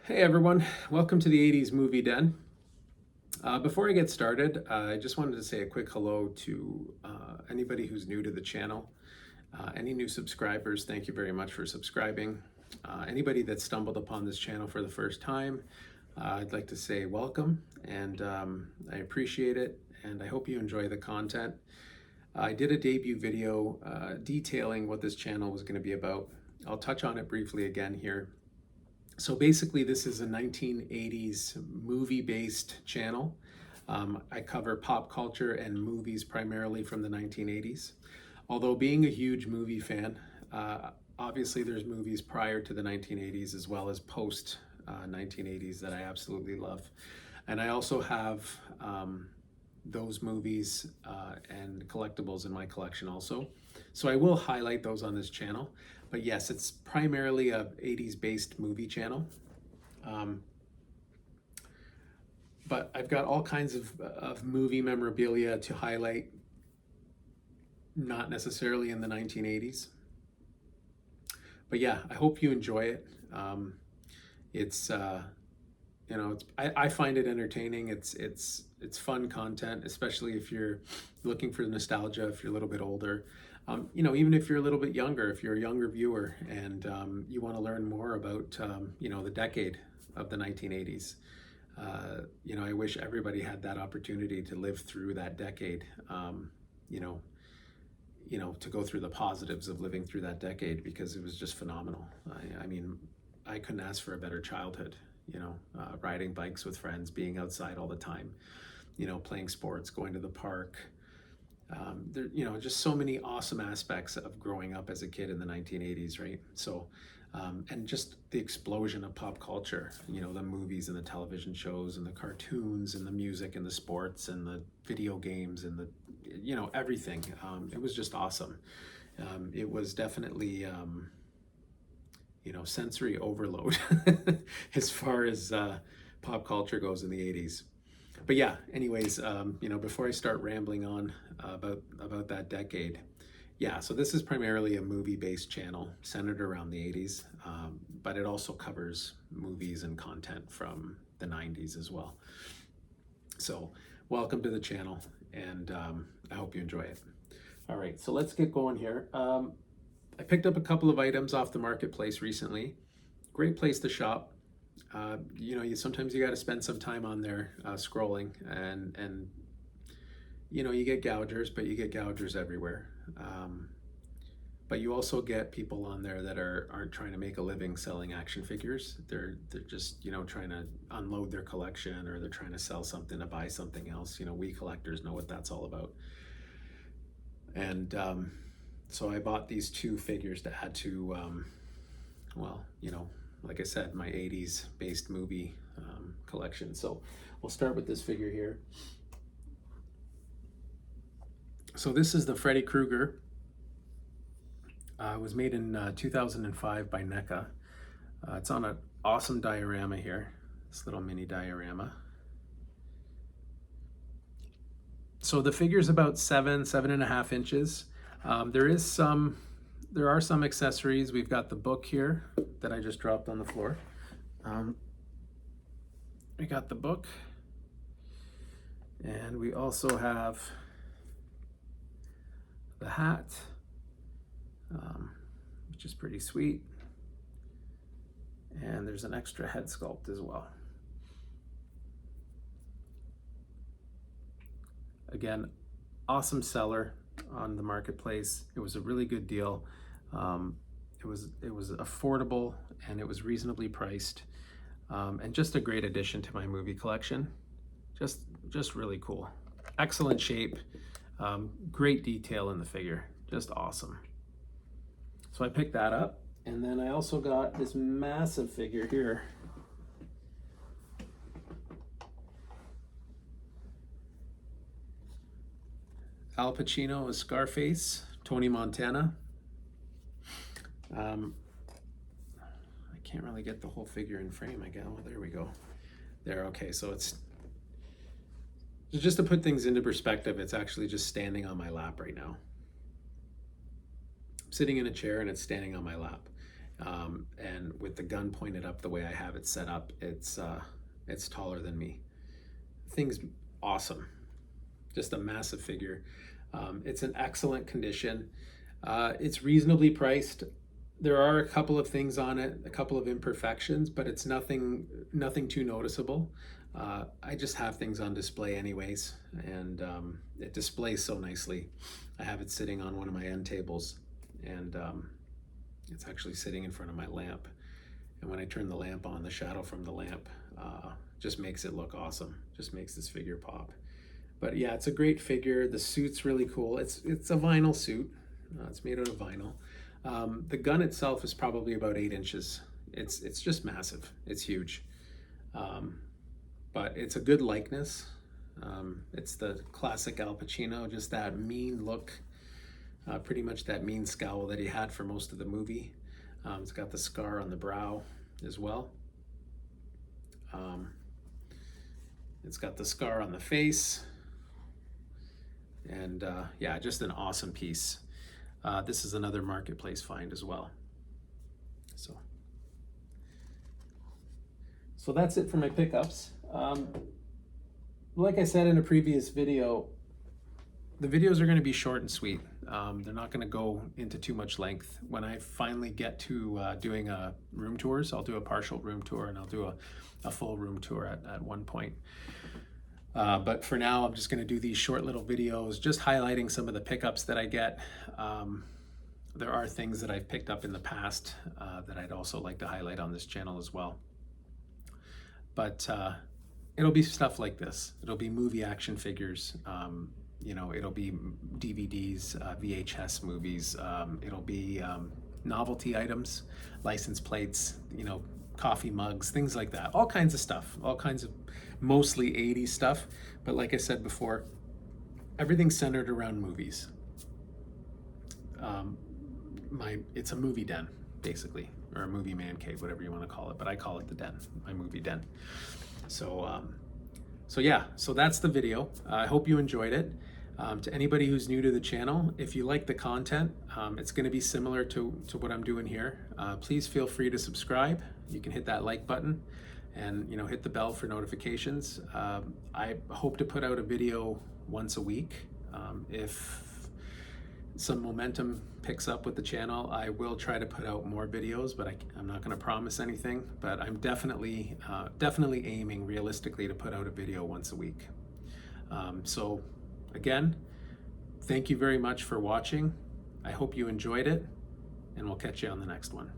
Hey everyone, welcome to the 80s Movie Den. Before I get started, I just wanted to say a quick hello to anybody who's new to the channel. Any new subscribers, thank you very much for subscribing. Anybody that stumbled upon this channel for the first time, I'd like to say welcome, and I appreciate it, and I hope you enjoy the content. I did a debut video detailing what this channel was going to be about. I'll touch on it briefly again here. So basically, this is a 1980s movie-based channel. I cover pop culture and movies primarily from the 1980s. Although being a huge movie fan, obviously there's movies prior to the 1980s as well as post 1980s that I absolutely love. And I also have those movies and collectibles in my collection also. So I will highlight those on this channel. But yes, it's primarily a 80s based movie channel. But I've got all kinds of movie memorabilia to highlight, not necessarily in the 1980s. But yeah, I hope you enjoy it. I find it entertaining. It's fun content, especially if you're looking for nostalgia, if you're a little bit older. Even if you're a little bit younger, if you're a younger viewer and you want to learn more about, the decade of the 1980s. I wish everybody had that opportunity to live through that decade, to go through the positives of living through that decade, because it was just phenomenal. I mean, I couldn't ask for a better childhood, riding bikes with friends, being outside all the time, playing sports, going to the park. Just so many awesome aspects of growing up as a kid in the 1980s, right? So, and just the explosion of pop culture, the movies and the television shows and the cartoons and the music and the sports and the video games and the, everything. It was just awesome. It was definitely, sensory overload as far as pop culture goes in the 80s. But yeah, anyways, before I start rambling on about that decade, yeah, so this is primarily a movie-based channel centered around the 80s, but it also covers movies and content from the 90s as well. So welcome to the channel, and I hope you enjoy it. All right, so let's get going here. I picked up a couple of items off the marketplace recently. Great place to shop. Sometimes you got to spend some time on there scrolling, and you get gougers, but you get gougers everywhere. But you also get people on there that aren't trying to make a living selling action figures. They're just trying to unload their collection, or they're trying to sell something to buy something else. We collectors know what that's all about. And so I bought these two figures to add to, like I said, my 80s based movie collection. So we'll start with this figure here. So this is the Freddy Krueger. It was made in 2005 by Neca. It's on an awesome diorama here, this little mini diorama. So the figure's about 7.5 inches. There are some accessories. We've got the book here that I just dropped on the floor. We got the book, and we also have the hat, which is pretty sweet. And there's an extra head sculpt as well. Again, awesome seller on the marketplace. It was a really good deal. It was affordable, and it was reasonably priced, and just a great addition to my movie collection. Just really cool. Excellent shape, great detail in the figure, just awesome. So I picked that up, and then I also got this massive figure here. Al Pacino as Scarface, Tony Montana. I can't really get the whole figure in frame, I guess. Oh, there we go. There, okay, so it's just to put things into perspective, it's actually just standing on my lap right now. I'm sitting in a chair and it's standing on my lap. And with the gun pointed up the way I have it set up, it's taller than me. Thing's awesome. Just a massive figure. It's in excellent condition. It's reasonably priced. There are a couple of things on it, a couple of imperfections, but it's nothing too noticeable. I just have things on display anyways, and it displays so nicely. I have it sitting on one of my end tables, and it's actually sitting in front of my lamp. And when I turn the lamp on, the shadow from the lamp just makes it look awesome, just makes this figure pop. But yeah, it's a great figure. The suit's really cool. It's a vinyl suit. It's made out of vinyl. The gun itself is probably about 8 inches. It's just massive. It's huge. But it's a good likeness. It's the classic Al Pacino, just that mean look, pretty much that mean scowl that he had for most of the movie. It's got the scar on the brow as well. It's got the scar on the face. And yeah, just an awesome piece. This is another marketplace find as well. So that's it for my pickups. Like I said in a previous video, the videos are going to be short and sweet. They're not going to go into too much length. When I finally get to doing room tours, I'll do a partial room tour, and I'll do a full room tour at one point. But for now, I'm just going to do these short little videos, just highlighting some of the pickups that I get. There are things that I've picked up in the past that I'd also like to highlight on this channel as well. But it'll be stuff like this. It'll be movie action figures. You know, it'll be DVDs, VHS movies. It'll be novelty items, license plates, you know, coffee mugs, things like that. All kinds of stuff, all kinds of mostly 80s stuff. But like I said before, everything's centered around movies. It's a movie den, basically, or a movie man cave, whatever you want to call it. But I call it the den, my movie den. So yeah, so that's the video. I hope you enjoyed it. To anybody who's new to the channel, if you like the content, it's going to be similar to what I'm doing here. Please feel free to subscribe. You can hit that like button and, you know, hit the bell for notifications. I hope to put out a video once a week. If some momentum picks up with the channel, I will try to put out more videos, but I'm not going to promise anything. But I'm definitely aiming realistically to put out a video once a week. So again, thank you very much for watching. I hope you enjoyed it, and we'll catch you on the next one.